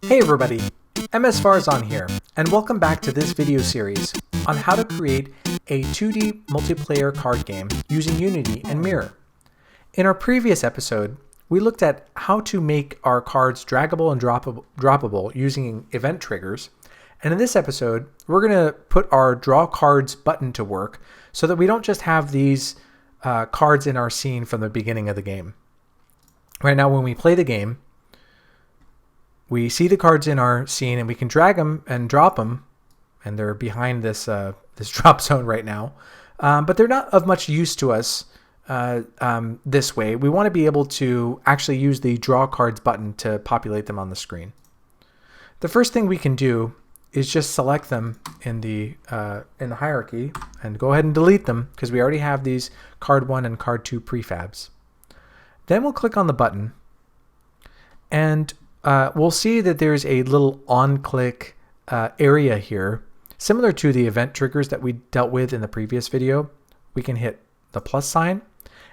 Hey everybody, MS Farzan here, and welcome back to this video series on how to create a 2D multiplayer card game using Unity and Mirror. In our previous episode, we looked at how to make our cards draggable and droppable using event triggers, and in this episode, we're going to put our Draw Cards button to work so that we don't just have these cards in our scene from the beginning of the game. Right now, when we play the game, we see the cards in our scene and we can drag them and drop them, and they're behind this this drop zone right now, but they're not of much use to us this way. We want to be able to actually use the Draw Cards button to populate them on the screen. The first thing we can do is just select them in the hierarchy and go ahead and delete them because we already have these card 1 and card 2 prefabs. Then we'll click on the button, and we'll see that there's a little on-click area here, similar to the event triggers that we dealt with in the previous video. We can hit the plus sign,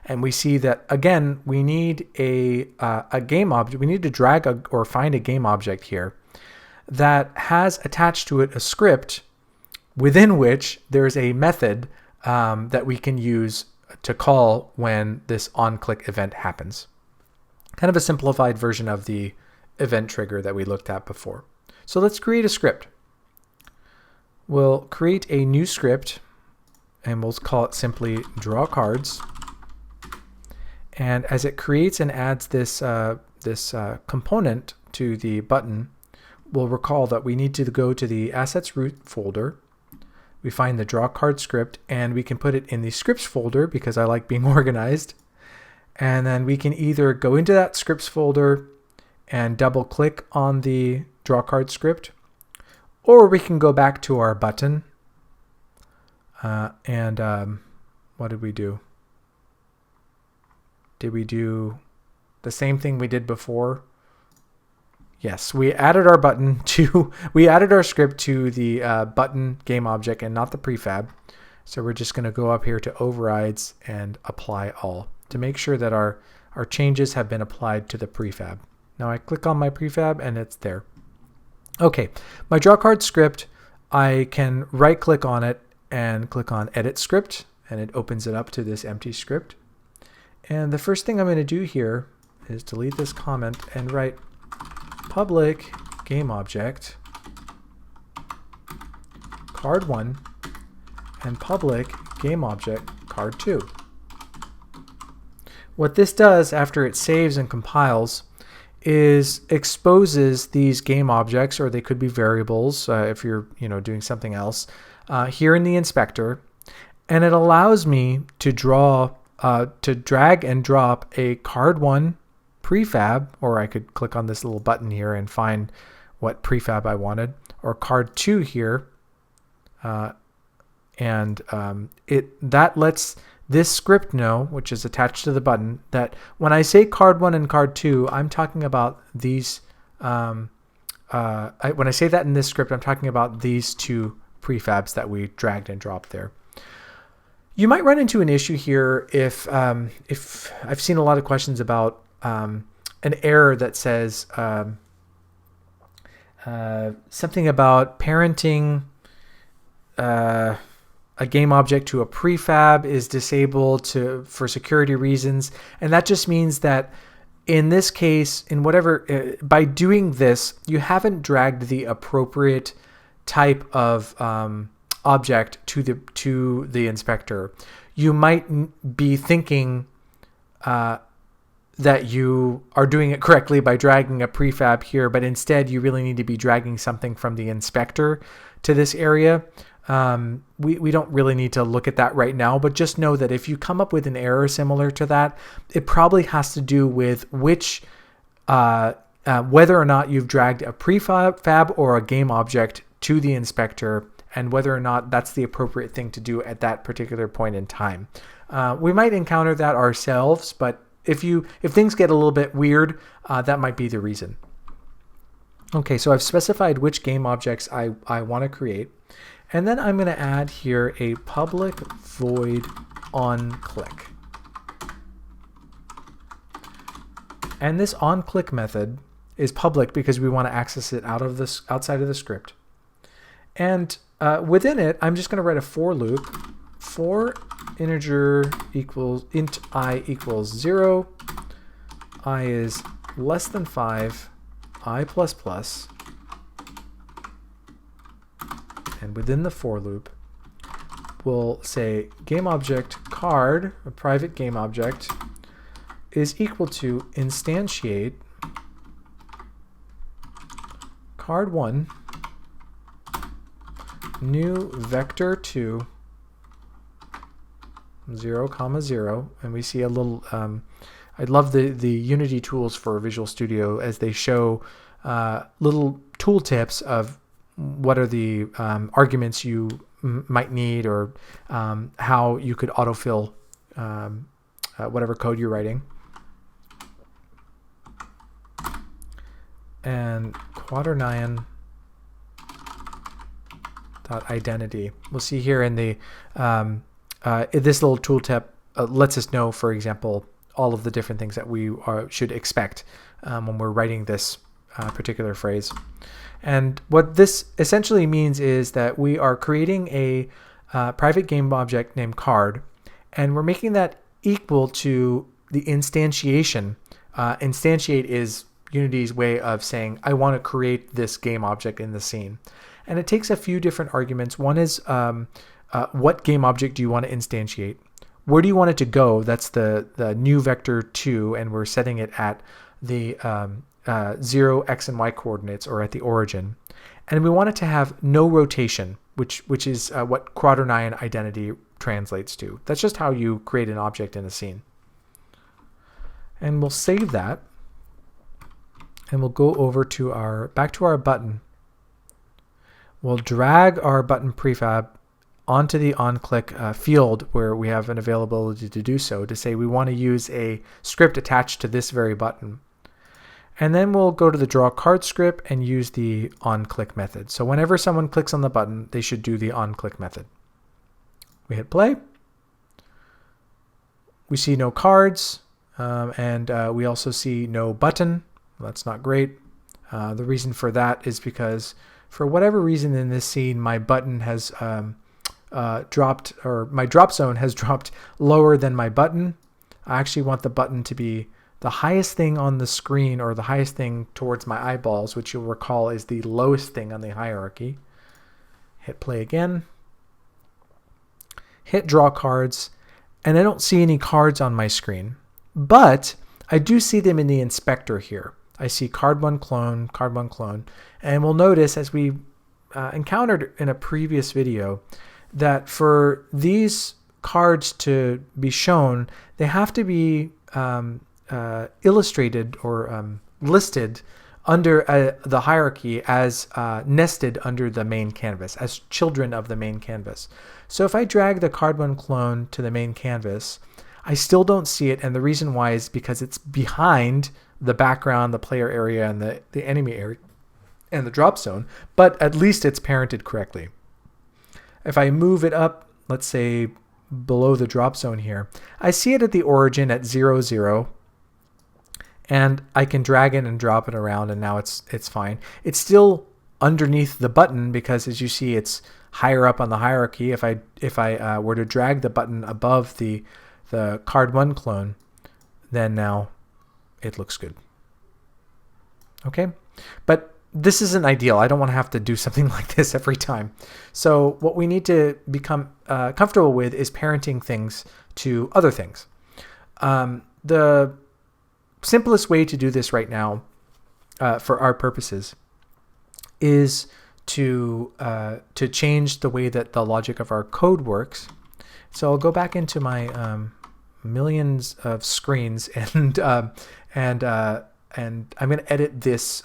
and we see that again we need a game object. We need to drag or find a game object here that has attached to it a script within which there's a method that we can use to call when this on-click event happens. Kind of a simplified version of the event trigger that we looked at before. So let's create a script. We'll create a new script and we'll call it simply Draw Cards. And as it creates and adds this component to the button, we'll recall that we need to go to the assets root folder. We find the Draw Card script and we can put it in the scripts folder because I like being organized. And then we can either go into that scripts folder and double click on the Draw Card script, or we can go back to our button and what did we do? Did we do the same thing we did before? Yes, we added our button to, we added our script to the button game object and not the prefab. So we're just going to go up here to overrides and apply all to make sure that our changes have been applied to the prefab. Now I click on my prefab and it's there. Okay, my Draw Card script, I can right click on it and click on Edit Script, and it opens it up to this empty script. And the first thing I'm going to do here is delete this comment and write public game object card 1 and public game object card 2. What this does after it saves and compiles is exposes these game objects, or they could be variables if you're doing something else, here in the inspector, and it allows me to drag and drop a card 1 prefab, or I could click on this little button here and find what prefab I wanted, or card 2 here, and that lets this script know, which is attached to the button, that when I say card 1 and card 2, I'm talking about these, when I say that in this script, I'm talking about these two prefabs that we dragged and dropped there. You might run into an issue here if I've seen a lot of questions about an error that says something about parenting a game object to a prefab is disabled for security reasons, and that just means that in this case, by doing this, you haven't dragged the appropriate type of object to the inspector. You might be thinking that you are doing it correctly by dragging a prefab here, but instead you really need to be dragging something from the inspector to this area. We don't really need to look at that right now, but just know that if you come up with an error similar to that, it probably has to do with which whether or not you've dragged a prefab or a game object to the inspector, and whether or not that's the appropriate thing to do at that particular point in time. We might encounter that ourselves, but if things get a little bit weird, that might be the reason. Okay, so I've specified which game objects I want to create. And then I'm going to add here a public void onClick. And this onClick method is public because we want to access it outside of the script. And within it, I'm just going to write a for loop. For integer equals int I equals 0, I is less than 5, I plus plus. And within the for loop, we'll say game object card, a private game object, is equal to instantiate card1 new vector 2 0, 0, and we see a little I love the Unity tools for Visual Studio as they show little tooltips of what are the arguments you might need, or how you could autofill whatever code you're writing. And quaternion dot identity. We'll see here in the this little tooltip lets us know, for example, all of the different things that we should expect when we're writing this particular phrase. And what this essentially means is that we are creating a private game object named card, and we're making that equal to the instantiation. Instantiate is Unity's way of saying, I want to create this game object in the scene. And it takes a few different arguments. One is what game object do you want to instantiate? Where do you want it to go? That's the new vector 2, and we're setting it at the 0, x, and y coordinates, or at the origin. And we want it to have no rotation, which is what quaternion identity translates to. That's just how you create an object in a scene. And we'll save that, and we'll go over to back to our button. We'll drag our button prefab onto the onClick field where we have an availability to do so, to say we want to use a script attached to this very button. And then we'll go to the draw card script and use the onClick method. So whenever someone clicks on the button, they should do the onClick method. We hit play. We see no cards, and we also see no button. Well, that's not great. The reason for that is because for whatever reason in this scene, my button has dropped, or my drop zone has dropped lower than my button. I actually want the button to be the highest thing on the screen, or the highest thing towards my eyeballs, which you'll recall is the lowest thing on the hierarchy. Hit play again. Hit draw cards, and I don't see any cards on my screen, but I do see them in the inspector here. I see card1 clone, and we'll notice, as we encountered in a previous video, that for these cards to be shown, they have to be illustrated or listed under the hierarchy as nested under the main canvas, as children of the main canvas. So if I drag the card1 clone to the main canvas, I still don't see it, and the reason why is because it's behind the background, the player area, and the enemy area, and the drop zone, but at least it's parented correctly. If I move it up, let's say below the drop zone here, I see it at the origin at 0, 0, and I can drag it and drop it around, and now it's fine. It's still underneath the button because, as you see, it's higher up on the hierarchy. If I were to drag the button above the card1 clone, then now it looks good. Okay, but this isn't ideal. I don't want to have to do something like this every time. So what we need to become comfortable with is parenting things to other things. The simplest way to do this right now, for our purposes, is to change the way that the logic of our code works. So I'll go back into my millions of screens, and I'm going to edit this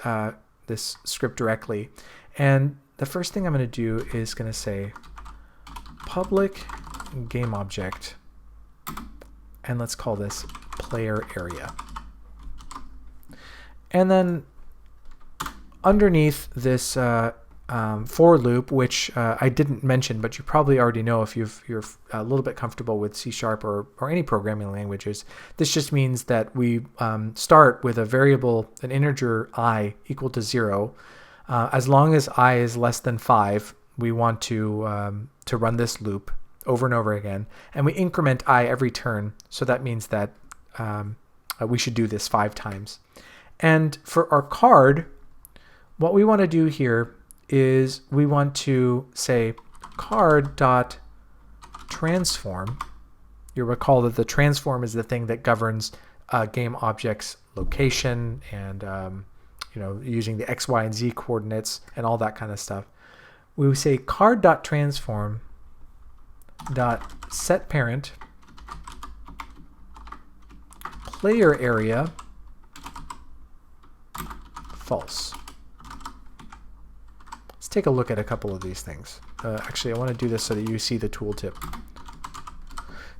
this script directly. And the first thing I'm going to do is going to say public game object, and let's call this player area. And then underneath this for loop, which I didn't mention, but you probably already know if you're a little bit comfortable with C# or any programming languages. This just means that we start with a variable, an integer I equal to 0. As long as I is less than 5, we want to run this loop over and over again, and we increment I every turn. So that means that we should do this 5 times. And for our card, what we want to do here is we want to say card.transform. You'll recall that the transform is the thing that governs game object's location and using the X, Y, and Z coordinates and all that kind of stuff. We would say card.transform set parent player area false. Let's take a look at a couple of these things. Actually, I want to do this so that you see the tooltip.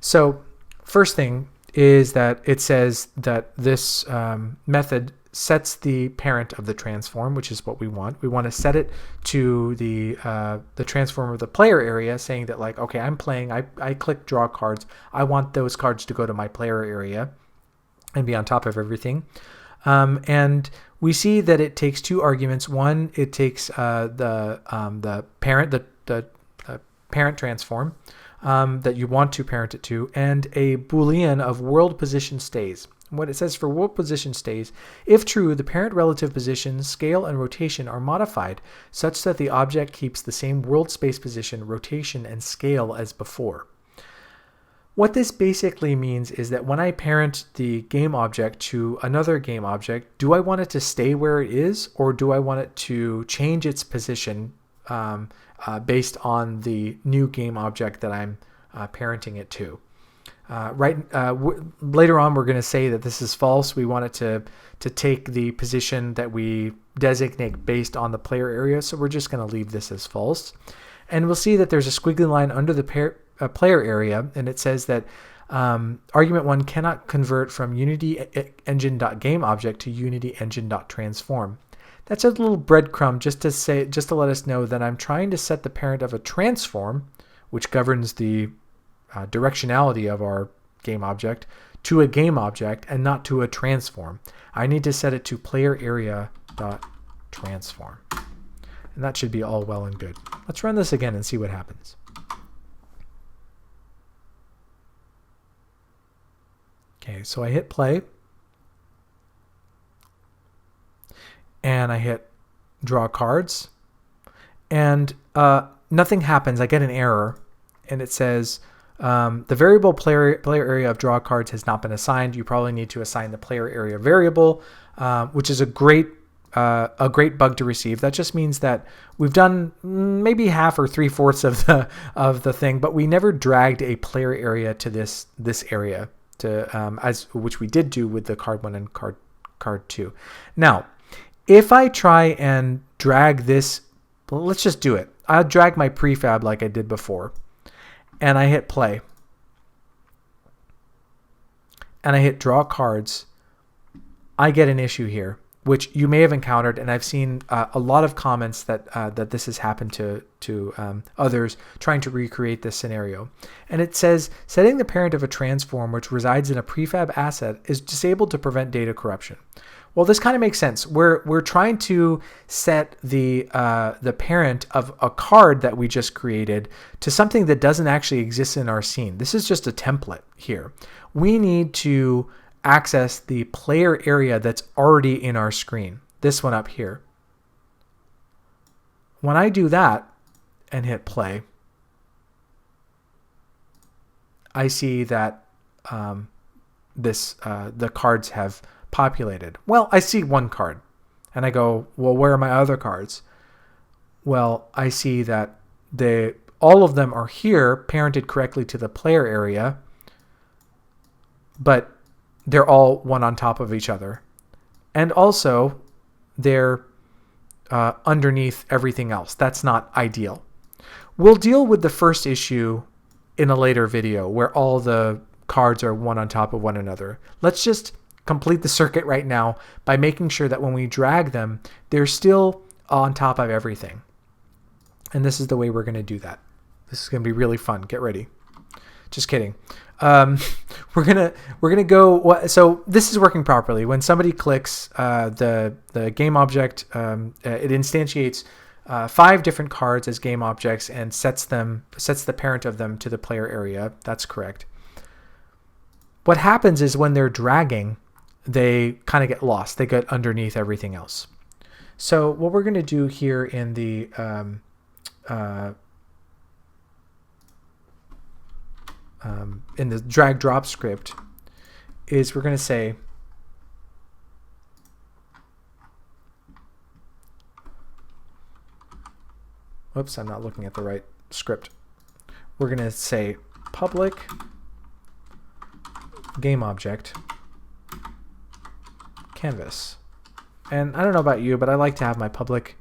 So first thing is that it says that this method sets the parent of the transform, which is what we want. We want to set it to the transform of the player area, saying that like, okay, I'm playing, I click draw cards. I want those cards to go to my player area and be on top of everything. And we see that it takes 2 arguments. One, it takes the parent, the parent transform that you want to parent it to, and a Boolean of world position stays. What it says for world position stays, if true, the parent relative position, scale, and rotation are modified such that the object keeps the same world space position, rotation, and scale as before. What this basically means is that when I parent the game object to another game object, do I want it to stay where it is, or do I want it to change its position based on the new game object that I'm parenting it to? Later on, we're going to say that this is false. We want it to take the position that we designate based on the player area, so we're just going to leave this as false. And we'll see that there's a squiggly line under the player area, and it says that argument 1 cannot convert from Unity engine.gameObject to Unity engine.transform. That's a little breadcrumb just to let us know that I'm trying to set the parent of a transform, which governs the directionality of our game object, to a game object and not to a transform. I need to set it to player area.transform. And that should be all well and good. Let's run this again and see what happens. Okay, so I hit play. And I hit draw cards. And nothing happens. I get an error. And it says, the variable player area of draw cards has not been assigned. You probably need to assign the player area variable, which is a great bug to receive. That just means that we've done maybe half or 3/4 of the thing, but we never dragged a player area to this area which we did do with the card 1 and card 2. Now, if I try and drag this, well, let's just do it. I'll drag my prefab like I did before, and I hit play, and I hit draw cards. I get an issue here, which you may have encountered, and I've seen a lot of comments that this has happened to others trying to recreate this scenario. And it says, setting the parent of a transform which resides in a prefab asset is disabled to prevent data corruption. Well, this kind of makes sense. We're trying to set the parent of a card that we just created to something that doesn't actually exist in our scene. This is just a template here. We need to access the player area that's already in our screen. This one up here. When I do that and hit play, I see that the cards have populated. Well, I see one card and I go, well, where are my other cards? Well, I see that all of them are here, parented correctly to the player area, but they're all one on top of each other. And also, they're underneath everything else. That's not ideal. We'll deal with the first issue in a later video where all the cards are one on top of one another. Let's just complete the circuit right now by making sure that when we drag them, they're still on top of everything. And this is the way we're going to do that. This is going to be really fun. Get ready. Just kidding. We're gonna go. So this is working properly. When somebody clicks the game object, it instantiates 5 different cards as game objects and sets the parent of them to the player area. That's correct. What happens is when they're dragging, they kind of get lost. They get underneath everything else. So what we're going to do here in the drag drop script is we're going to say whoops, I'm not looking at the right script. We're going to say public game object canvas. And I don't know about you, but I like to have my public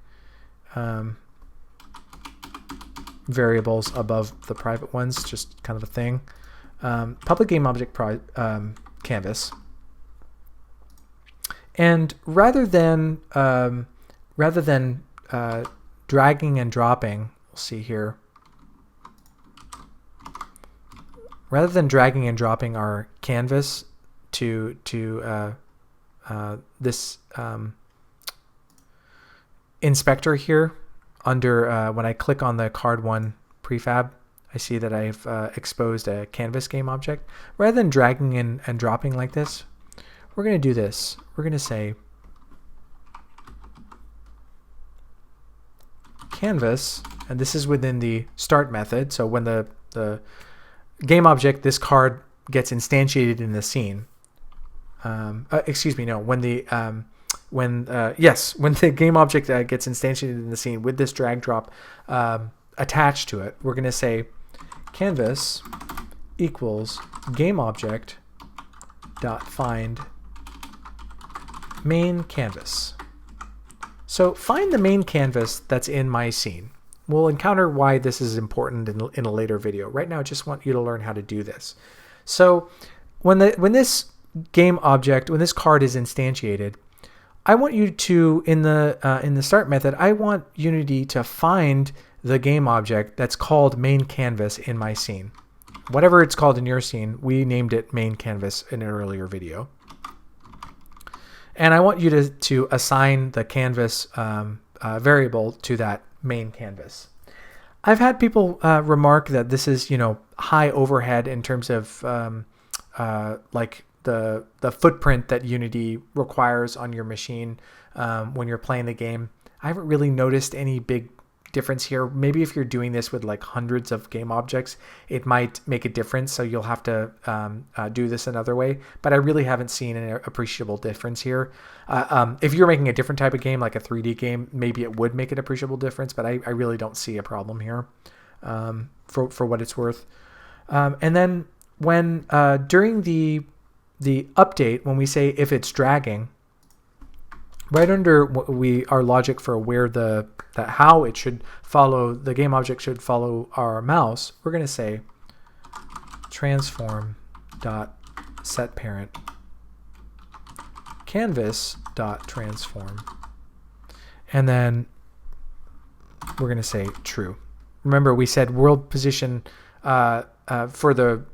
variables above the private ones, just kind of a thing. Public game object canvas. And rather than dragging and dropping, we'll see here. Rather than dragging and dropping our canvas to this inspector here, under when I click on the card 1 prefab, I see that I've exposed a canvas game object. Rather than dragging and dropping like this, we're going to do this. We're going to say canvas, and this is within the start method. So when the game object, this card, gets instantiated in the scene. Excuse me, no. When the game object gets instantiated in the scene with this drag drop attached to it, we're going to say canvas equals game object dot find main canvas. So find the main canvas that's in my scene. We'll encounter why this is important in a later video. Right now, I just want you to learn how to do this. So when this game object, when this card is instantiated, I want you to, in the start method, I want Unity to find the game object that's called main canvas in my scene. Whatever it's called in your scene, we named it main canvas in an earlier video. And I want you to assign the canvas variable to that main canvas. I've had people remark that this is, high overhead in terms of like the footprint that Unity requires on your machine when you're playing the game. I haven't really noticed any big difference here. Maybe if you're doing this with like hundreds of game objects, it might make a difference. So you'll have to do this another way. But I really haven't seen an appreciable difference here. If you're making a different type of game, like a 3D game, maybe it would make an appreciable difference. But I really don't see a problem here for what it's worth. And then when during the update, when we say if it's dragging, right under our logic for where how it should follow, the game object should follow our mouse, we're going to say transform dot set parent canvas dot transform, and then we're going to say true. Remember, we said world position for the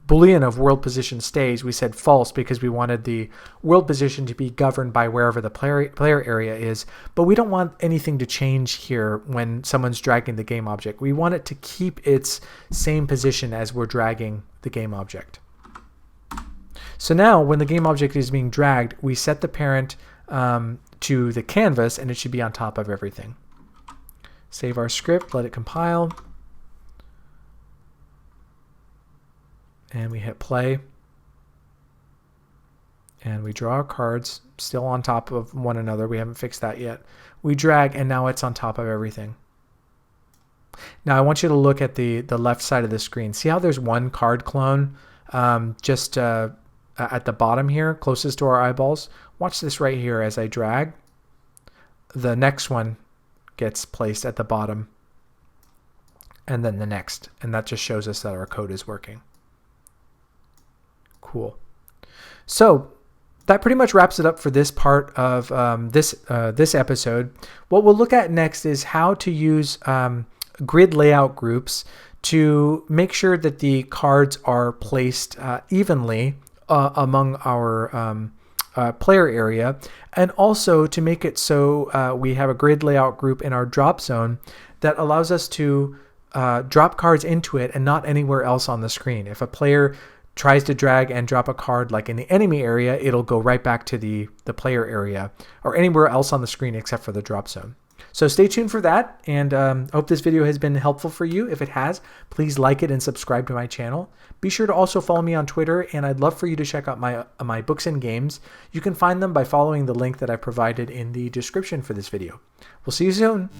Boolean of world position stays, we said false because we wanted the world position to be governed by wherever the player area is, but we don't want anything to change here when someone's dragging the game object. We want it to keep its same position as we're dragging the game object. So now when the game object is being dragged, we set the parent to the canvas, and it should be on top of everything. Save our script, let it compile. And we hit play, and we draw our cards still on top of one another. We haven't fixed that yet. We drag, and now it's on top of everything. Now I want you to look at the left side of the screen. See how there's one card clone just at the bottom here, closest to our eyeballs? Watch this right here as I drag. The next one gets placed at the bottom, and then the next. And that just shows us that our code is working. Cool. So that pretty much wraps it up for this part of this episode. What we'll look at next is how to use grid layout groups to make sure that the cards are placed evenly among our player area, and also to make it so we have a grid layout group in our drop zone that allows us to drop cards into it and not anywhere else on the screen. If a player tries to drag and drop a card like in the enemy area, it'll go right back to the player area or anywhere else on the screen except for the drop zone. So stay tuned for that, and I hope this video has been helpful for you. If it has, please like it and subscribe to my channel. Be sure to also follow me on Twitter, and I'd love for you to check out my books and games. You can find them by following the link that I provided in the description for this video. We'll see you soon.